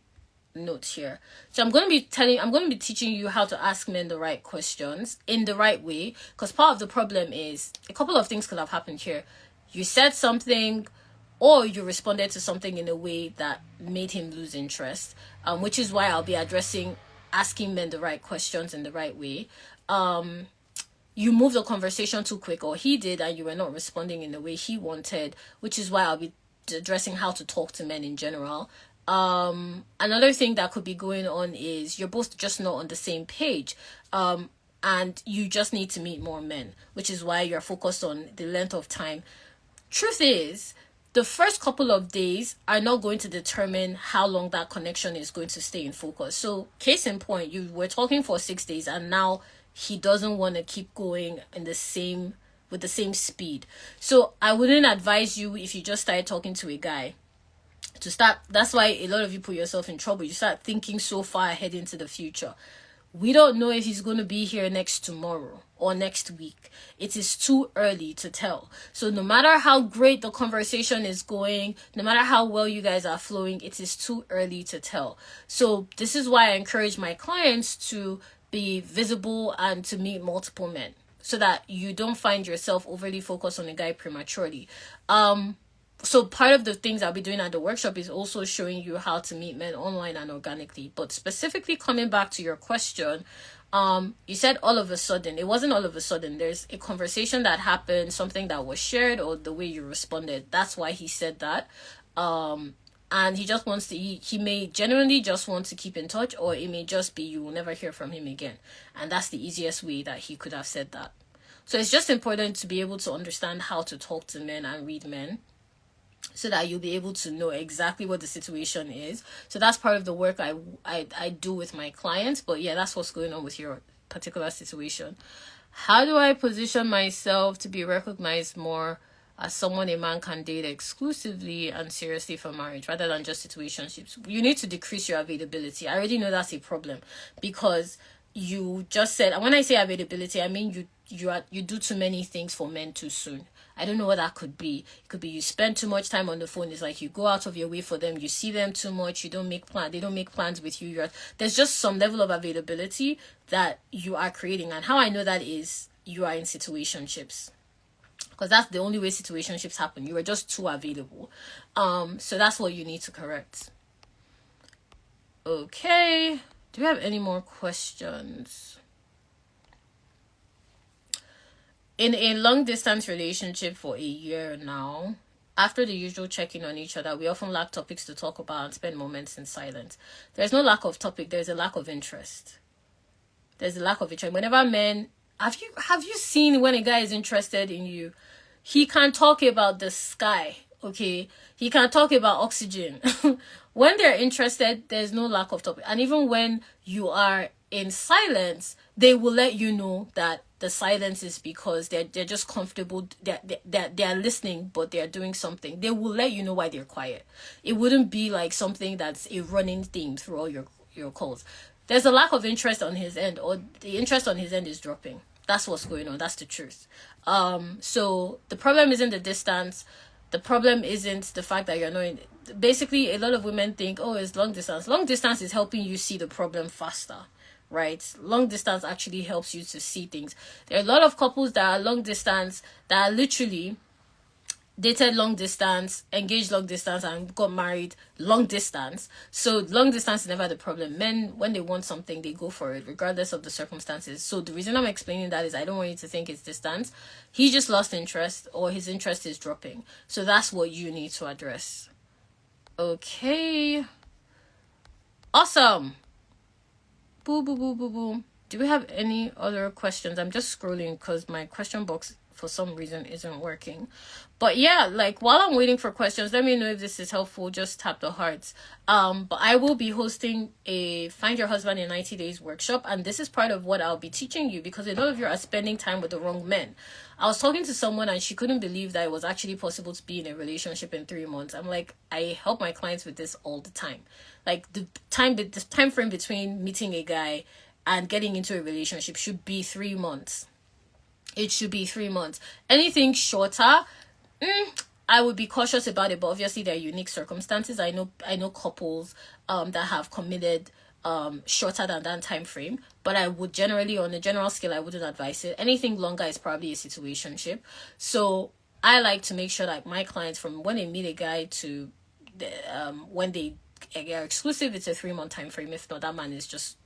notes here. So I'm going to be teaching you how to ask men the right questions in the right way. Because part of the problem is a couple of things could have happened here. You said something, or you responded to something in a way that made him lose interest, which is why I'll be asking men the right questions in the right way. You moved the conversation too quick, or he did, and you were not responding in the way he wanted, which is why I'll be addressing how to talk to men in general. Another thing that could be going on is you're both just not on the same page, and you just need to meet more men, which is why you're focused on the length of time. Truth is, the first couple of days are not going to determine how long that connection is going to stay in focus. So case in point, you were talking for 6 days and now he doesn't want to keep going with the same speed. So I wouldn't advise you, if you just started talking to a guy, to start. That's why a lot of you put yourself in trouble. You start thinking so far ahead into the future. We don't know if he's going to be here next tomorrow or next week. It is too early to tell. So no matter how great the conversation is going, no matter how well you guys are flowing, it is too early to tell. So this is why I encourage my clients to be visible and to meet multiple men, so that you don't find yourself overly focused on a guy prematurely. So part of the things I'll be doing at the workshop is also showing you how to meet men online and organically. But specifically coming back to your question, you said all of a sudden. It wasn't all of a sudden. There's a conversation that happened, something that was shared, or the way you responded. That's why he said that. And he just wants to, he may genuinely just want to keep in touch, or it may just be you will never hear from him again. And that's the easiest way that he could have said that. So it's just important to be able to understand how to talk to men and read men, so that you'll be able to know exactly what the situation is. So that's part of the work I do with my clients. But yeah, that's what's going on with your particular situation. How do I position myself to be recognized more as someone a man can date exclusively and seriously for marriage, rather than just situationships? You need to decrease your availability. I already know that's a problem, because you just said, and when I say availability, I mean you do too many things for men too soon. I don't know what that could be. It could be you spend too much time on the phone. It's like you go out of your way for them. You see them too much. You don't make plans. They don't make plans with you. There's just some level of availability that you are creating. And how I know that is you are in situationships, because that's the only way situationships happen. You are just too available. So that's what you need to correct. Okay. Do we have any more questions? In a long-distance relationship for a year now, after the usual checking on each other, we often lack topics to talk about and spend moments in silence. There's no lack of topic, there's a lack of interest. There's a lack of interest. Whenever men, have you seen when a guy is interested in you, he can talk about the sky, okay? He can talk about oxygen. When they're interested, there's no lack of topic. And even when you are in silence, they will let you know that the silence is because they're just comfortable. They're listening, but they're doing something. They will let you know why they're quiet. It wouldn't be like something that's a running theme through all your calls. There's a lack of interest on his end, or the interest on his end is dropping. That's what's going on. That's the truth. So the problem isn't the distance. The problem isn't the fact that you're not basically, a lot of women think, oh, it's long distance. Long distance is helping you see the problem faster, right? Long distance actually helps you to see things. There are a lot of couples that are long distance that are literally dated long distance, engaged long distance, and got married long distance. So long distance is never the problem. Men, when they want something, they go for it regardless of the circumstances. So the reason I'm explaining that is I don't want you to think it's distance. He just lost interest, or his interest is dropping. So that's what you need to address. Okay, awesome. Boo boo boo boo boo. Do we have any other questions? I'm just scrolling because my question box for some reason isn't working. But yeah, like while I'm waiting for questions, let me know if this is helpful. Just tap the hearts. But I will be hosting a Find Your Husband in 90 Days workshop, and this is part of what I'll be teaching you, because a lot of you are spending time with the wrong men. I was talking to someone and she couldn't believe that it was actually possible to be in a relationship in 3 months. I'm like, I help my clients with this all the time. Like the time frame between meeting a guy and getting into a relationship should be 3 months. It should be 3 months. Anything shorter, I would be cautious about it. But obviously, there are unique circumstances. I know couples that have committed shorter than that time frame. But I would generally, on a general scale, I wouldn't advise it. Anything longer is probably a situationship. So I like to make sure that my clients, from when they meet a guy to when they are exclusive, it's a 3 month time frame. If not, that man is just,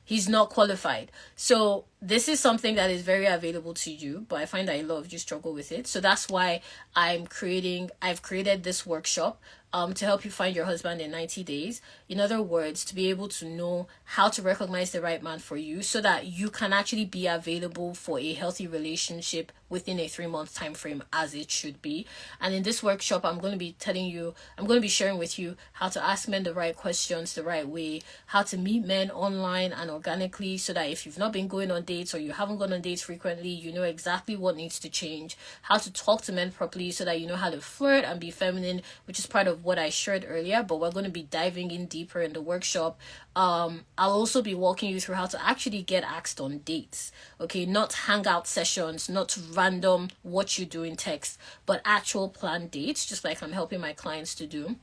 he's not qualified. So this is something that is very available to you, but I find that a lot of you struggle with it. So that's why I've created this workshop to help you find your husband in 90 days. In other words, to be able to know how to recognize the right man for you, so that you can actually be available for a healthy relationship within a 3 month time frame, as it should be. And in this workshop, I'm going to be sharing with you how to ask men the right questions the right way, how to meet men online and organically, so that if you've not been going on dates, or you haven't gone on dates frequently, you know exactly what needs to change, how to talk to men properly, so that you know how to flirt and be feminine, which is part of what I shared earlier. But we're going to be diving in deeper in the workshop. I'll also be walking you through how to actually get asked on dates. Okay, not hangout sessions, not random what you do in text, but actual planned dates, just like I'm helping my clients to do.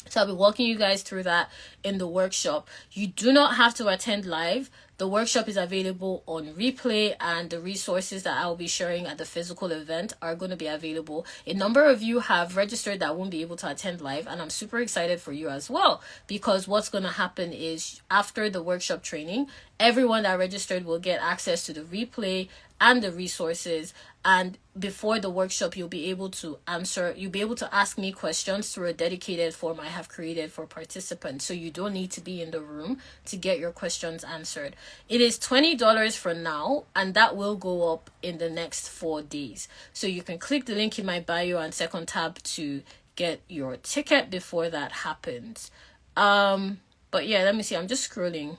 So I'll be walking you guys through that in the workshop. You do not have to attend live. The workshop is available on replay, and the resources that I'll be sharing at the physical event are going to be available. A number of you have registered that won't be able to attend live, and I'm super excited for you as well, because what's going to happen is, after the workshop training, everyone that registered will get access to the replay and the resources. And before the workshop, you'll be able to ask me questions through a dedicated form I have created for participants. So you don't need to be in the room to get your questions answered. It is $20 for now, and that will go up in the next 4 days. So you can click the link in my bio and second tab to get your ticket before that happens. But yeah, let me see. I'm just scrolling.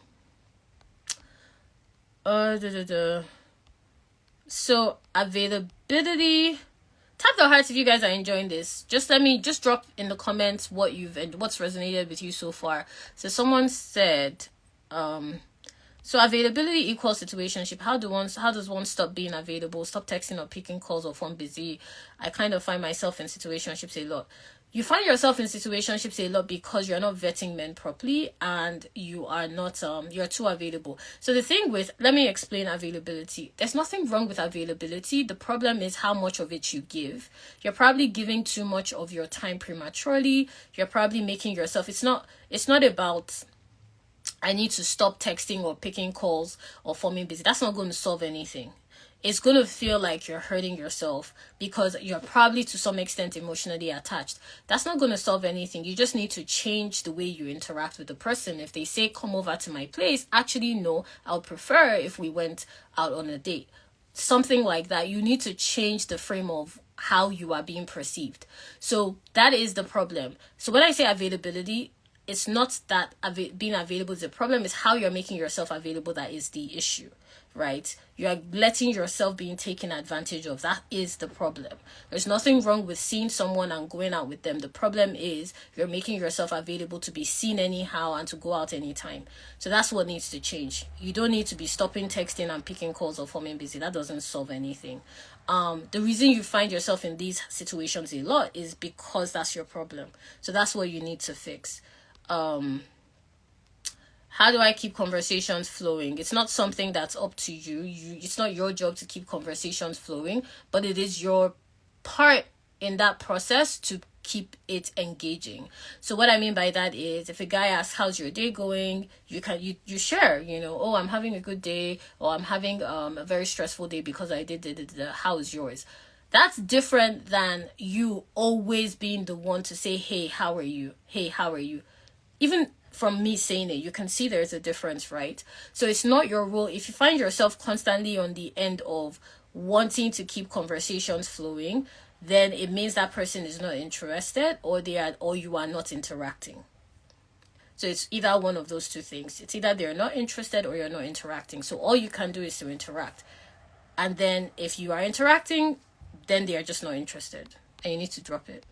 So availability, tap the hearts if you guys are enjoying this. Just drop in the comments what's resonated with you so far. So someone said, so availability equals situationship. How does one stop being available, stop texting or picking calls off when busy? I kind of find myself in situationships a lot. You find yourself in situationships a lot because you're not vetting men properly, and you are not you're too available. So the thing with, let me explain availability. There's nothing wrong with availability. The problem is how much of it you give. You're probably giving too much of your time prematurely. You're probably making yourself, it's not about I need to stop texting or picking calls or forming busy. That's not going to solve anything. it's going to feel like you're hurting yourself because you're probably to some extent emotionally attached. That's not going to solve anything. You just need to change the way you interact with the person. If they say, come over to my place, actually, no, I would prefer if we went out on a date. Something like that. You need to change the frame of how you are being perceived. So that is the problem. So when I say availability, it's not that being available is the problem. It's how you're making yourself available that is the issue, right? You are letting yourself being taken advantage of. That is the problem. There's nothing wrong with seeing someone and going out with them. The problem is you're making yourself available to be seen anyhow and to go out anytime. So that's what needs to change. You don't need to be stopping texting and picking calls or forming busy. That doesn't solve anything. The reason you find yourself in these situations a lot is because that's your problem. So that's what you need to fix. How do I keep conversations flowing? It's not something that's up to you. It's not your job to keep conversations flowing, but it is your part in that process to keep it engaging. So what I mean by that is, if a guy asks, how's your day going? You share, oh, I'm having a good day, or I'm having a very stressful day because I did the how's yours? That's different than you always being the one to say, hey, how are you? Hey, how are you? Even from me saying it, you can see there's a difference, right? So it's not your role. If you find yourself constantly on the end of wanting to keep conversations flowing, then it means that person is not interested, or you are not interacting. So it's either one of those two things. It's either they're not interested or you're not interacting. So all you can do is to interact. And then if you are interacting, then they are just not interested, and you need to drop it.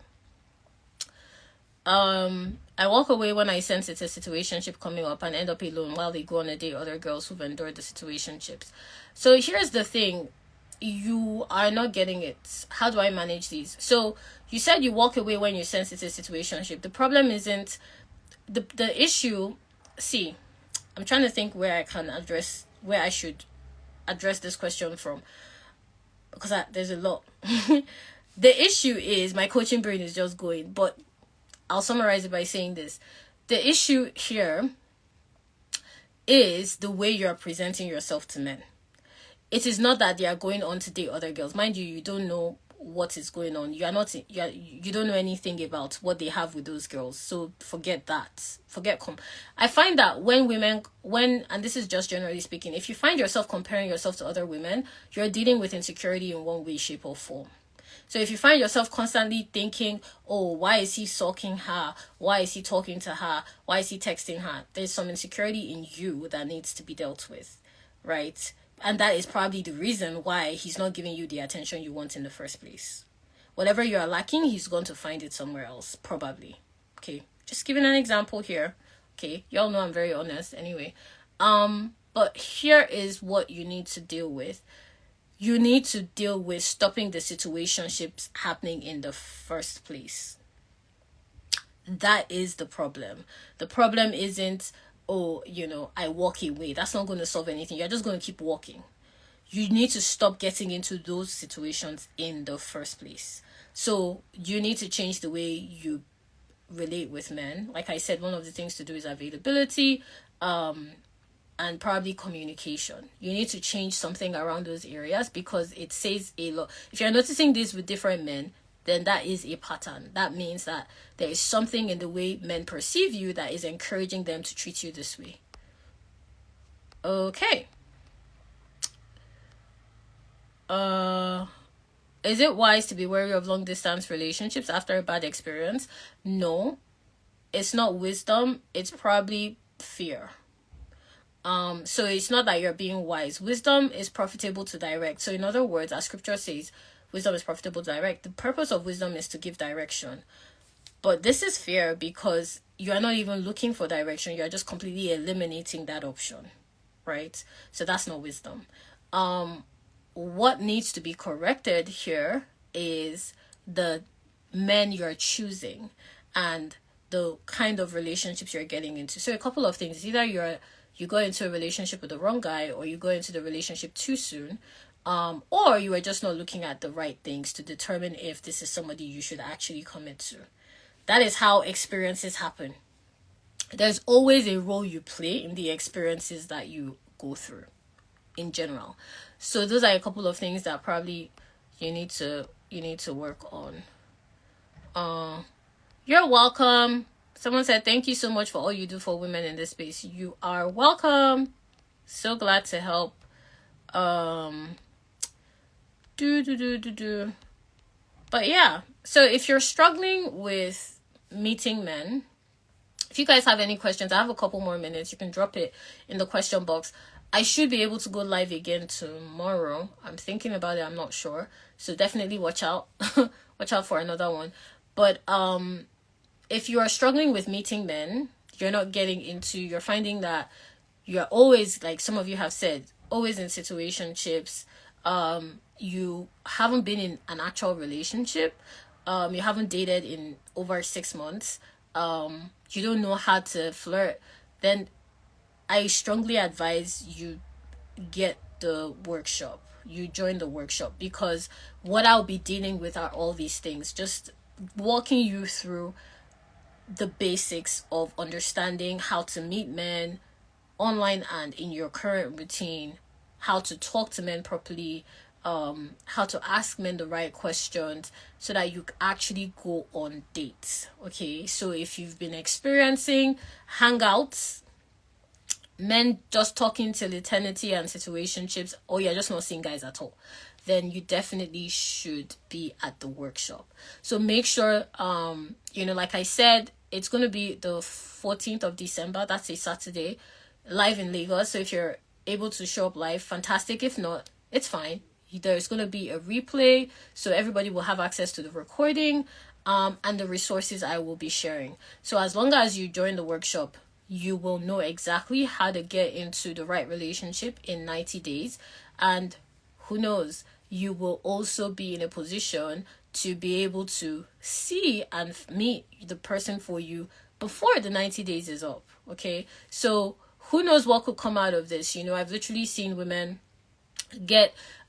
I walk away when I sense it's a situationship coming up and end up alone while they go on a date other girls who've endured the situationships. So here's the thing. You are not getting it. How do I manage these? So you said you walk away when you sense it's a situationship. The problem isn't the issue. See, I'm trying to think where I should address this question from, because there's a lot. The issue is my coaching brain is just going, but I'll summarize it by saying this. The issue here is the way you're presenting yourself to men. It is not that they are going on to date other girls. Mind you don't know what is going on. You don't know anything about what they have with those girls. So forget that. I find that and this is just generally speaking, if you find yourself comparing yourself to other women, you're dealing with insecurity in one way, shape, or form. So if you find yourself constantly thinking, oh, why is he stalking her? Why is he talking to her? Why is he texting her? There's some insecurity in you that needs to be dealt with, right? And that is probably the reason why he's not giving you the attention you want in the first place. Whatever you are lacking, he's going to find it somewhere else, probably. Okay, just giving an example here. Okay, y'all know I'm very honest anyway. But here is what you need to deal with. You need to deal with stopping the situationships happening in the first place. That is the problem. The problem isn't, I walk away. That's not going to solve anything. You're just going to keep walking. You need to stop getting into those situations in the first place. So you need to change the way you relate with men. Like I said, one of the things to do is availability, and probably communication. You need to change something around those areas because it says a lot. If you're noticing this with different men, then that is a pattern. That means that there is something in the way men perceive you that is encouraging them to treat you this way. Okay. Is it wise to be wary of long distance relationships after a bad experience? No, it's not wisdom. It's probably fear. So it's not that you're being wise. Wisdom is profitable to direct. So in other words, as scripture says, wisdom is profitable to direct. The purpose of wisdom is to give direction. But this is fear because you are not even looking for direction. You're just completely eliminating that option, right? So that's not wisdom. What needs to be corrected here is the men you're choosing and the kind of relationships you're getting into. So a couple of things. Either you go into a relationship with the wrong guy, or you go into the relationship too soon, or you are just not looking at the right things to determine if this is somebody you should actually commit to. That is how experiences happen. There's always a role you play in the experiences that you go through. in general. So those are a couple of things that probably you need to work on. You're welcome. Someone said, thank you so much for all you do for women in this space. You are welcome. So glad to help. But yeah, so if you're struggling with meeting men, if you guys have any questions, I have a couple more minutes. You can drop it in the question box. I should be able to go live again tomorrow. I'm thinking about it. I'm not sure. So definitely watch out. Watch out for another one. But if you are struggling with meeting men, you're finding that you're always, like some of you have said, always in situationships. You haven't been in an actual relationship. You haven't dated in over 6 months. You don't know how to flirt. Then I strongly advise you get the workshop. You join the workshop, because what I'll be dealing with are all these things. Just walking you through the basics of understanding how to meet men online and in your current routine, how to talk to men properly, how to ask men the right questions so that you actually go on dates. Okay, so if you've been experiencing hangouts, men just talking till eternity and situationships, or you're just not seeing guys at all, then you definitely should be at the workshop. So make sure, like I said, it's going to be the 14th of December. That's a Saturday, live in Lagos. So if you're able to show up live, fantastic. If not, it's fine. There's going to be a replay, so everybody will have access to the recording and the resources I will be sharing. So as long as you join the workshop, you will know exactly how to get into the right relationship in 90 days. And who knows, you will also be in a position to be able to see and meet the person for you before the 90 days is up. Okay, so who knows what could come out of this. I've literally seen women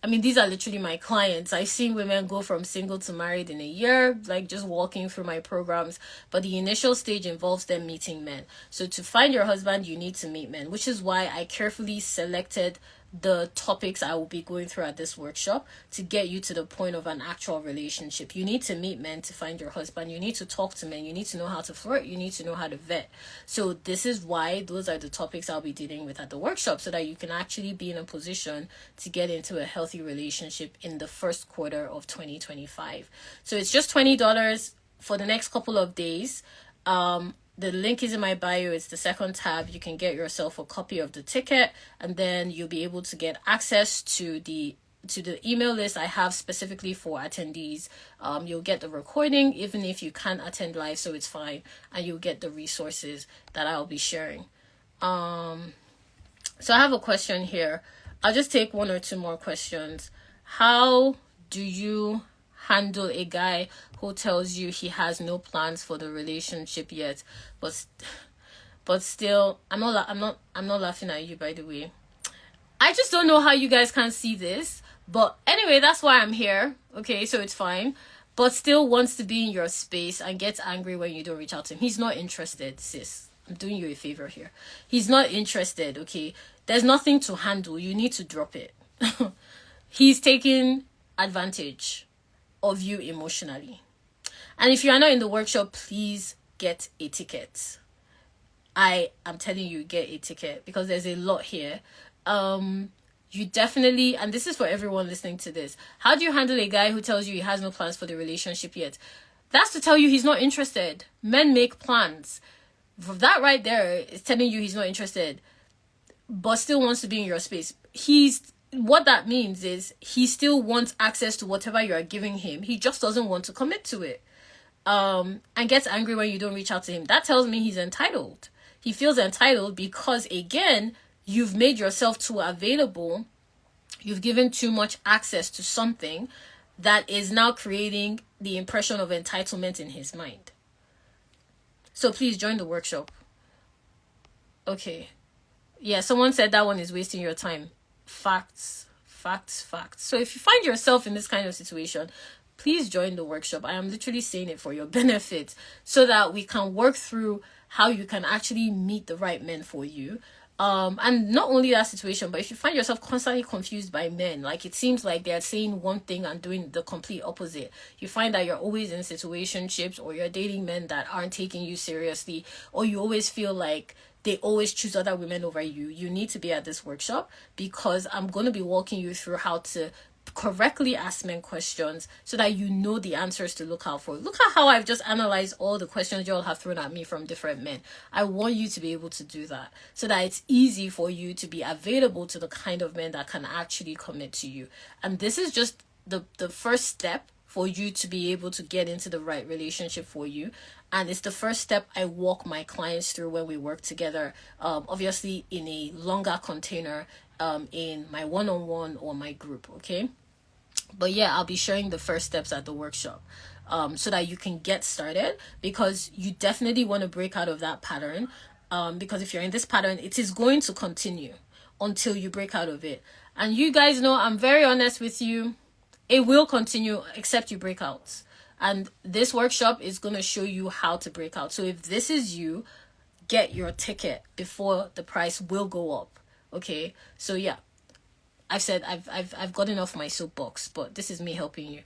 these are literally my clients. I've seen women go from single to married in a year, like just walking through my programs. But the initial stage involves them meeting men. So to find your husband, you need to meet men, which is why I carefully selected the topics I will be going through at this workshop to get you to the point of an actual relationship. You need to meet men to find your husband. You need to talk to men. You need to know how to flirt. You need to know how to vet. So this is why those are the topics I'll be dealing with at the workshop, so that you can actually be in a position to get into a healthy relationship in the first quarter of 2025. So it's just $20 for the next couple of days. The link is in my bio. It's the second tab. You can get yourself a copy of the ticket, and then you'll be able to get access to the email list I have specifically for attendees. You'll get the recording even if you can't attend live, so it's fine, and you'll get the resources that I'll be sharing. So I have a question here. I'll just take one or two more questions. How do you handle a guy who tells you he has no plans for the relationship yet, but still, I'm not laughing at you, by the way. I just don't know how you guys can't see this, but anyway, that's why I'm here. Okay, so it's fine, but still wants to be in your space and gets angry when you don't reach out to him. He's not interested, sis. I'm doing you a favor here. He's not interested. Okay, there's nothing to handle. You need to drop it. He's taking advantage of you emotionally. And if you are not in the workshop, please get a ticket. I am telling you, get a ticket, because there's a lot here. You definitely, and this is for everyone listening to this, how do you handle a guy who tells you he has no plans for the relationship yet? That's to tell you he's not interested. Men make plans. That right there is telling you he's not interested, but still wants to be in your space. What that means is he still wants access to whatever you are giving him. He just doesn't want to commit to it. And gets angry when you don't reach out to him. That tells me he's entitled. He feels entitled because, again, you've made yourself too available. You've given too much access to something that is now creating the impression of entitlement in his mind. So please join the workshop. Okay. Yeah, someone said that one is wasting your time. Facts. So if you find yourself in this kind of situation, please join the workshop. I am literally saying it for your benefit, so that we can work through how you can actually meet the right men for you. And not only that situation, but if you find yourself constantly confused by men, like it seems like they're saying one thing and doing the complete opposite, you find that you're always in situationships, or you're dating men that aren't taking you seriously, or you always feel like they always choose other women over you, you need to be at this workshop, because I'm going to be walking you through how to correctly ask men questions so that you know the answers to look out for. Look at how I've just analyzed all the questions you all have thrown at me from different men. I want you to be able to do that so that it's easy for you to be available to the kind of men that can actually commit to you. And this is just the first step for you to be able to get into the right relationship for you. And it's the first step I walk my clients through when we work together, obviously in a longer container, in my one-on-one or my group, okay? But yeah, I'll be sharing the first steps at the workshop, so that you can get started, because you definitely want to break out of that pattern, because if you're in this pattern, it is going to continue until you break out of it. And you guys know I'm very honest with you. It will continue except you break out. And this workshop is going to show you how to break out. So if this is you, get your ticket before the price will go up. Okay? So yeah, I've said I've gotten off my soapbox, but this is me helping you.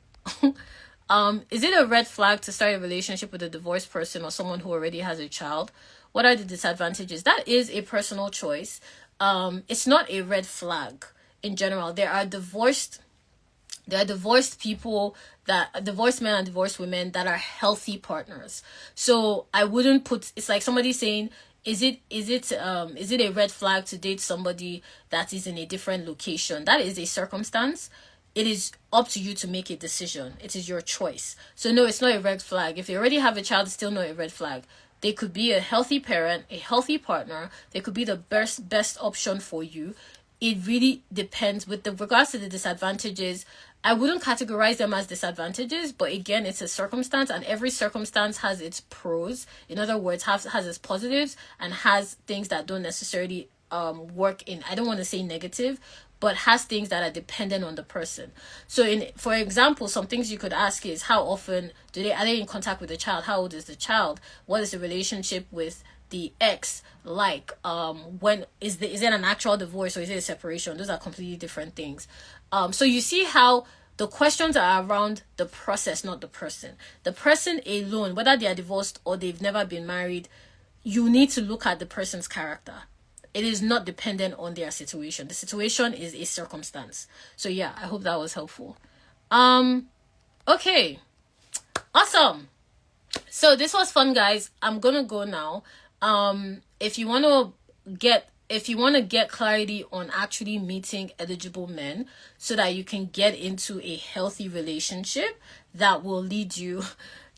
Is it a red flag to start a relationship with a divorced person or someone who already has a child? What are the disadvantages? That is a personal choice. It's not a red flag in general. There are divorced people, that divorced men and divorced women that are healthy partners. So I wouldn't put, it's like somebody saying, is it a red flag to date somebody that is in a different location? That is a circumstance. It is up to you to make a decision. It is your choice. So no, it's not a red flag. If you already have a child, it's still not a red flag. They could be a healthy parent, a healthy partner. They could be the best option for you. It really depends. With regards to the disadvantages, I wouldn't categorize them as disadvantages, but again, it's a circumstance, and every circumstance has its pros. In other words, has its positives, and has things that don't necessarily work in, I don't want to say negative, but has things that are dependent on the person. So for example, some things you could ask is, how often are they in contact with the child? How old is the child? What is the relationship with the ex like? When is it an actual divorce or is it a separation? Those are completely different things. So you see how the questions are around the process, not the person. The person alone, whether they are divorced or they've never been married, you need to look at the person's character. It is not dependent on their situation. The situation is a circumstance. So yeah, I hope that was helpful. Okay. Awesome. So this was fun, guys. I'm gonna go now. If you want to get clarity on actually meeting eligible men so that you can get into a healthy relationship that will lead you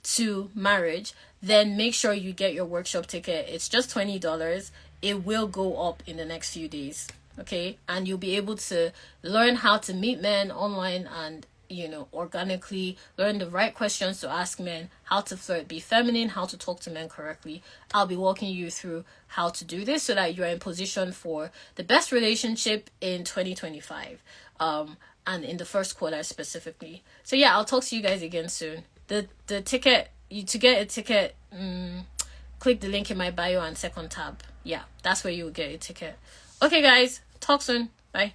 to marriage, then make sure you get your workshop ticket. It's just $20. It will go up in the next few days. Okay? And you'll be able to learn how to meet men online and organically learn the right questions to ask men, how to flirt, be feminine, how to talk to men correctly. I'll be walking you through how to do this so that you're in position for the best relationship in 2025, and in the first quarter specifically. So yeah, I'll talk to you guys again soon. The ticket, to get a ticket, click the link in my bio and second tab. Yeah, that's where you will get a ticket. Okay guys, talk soon. Bye.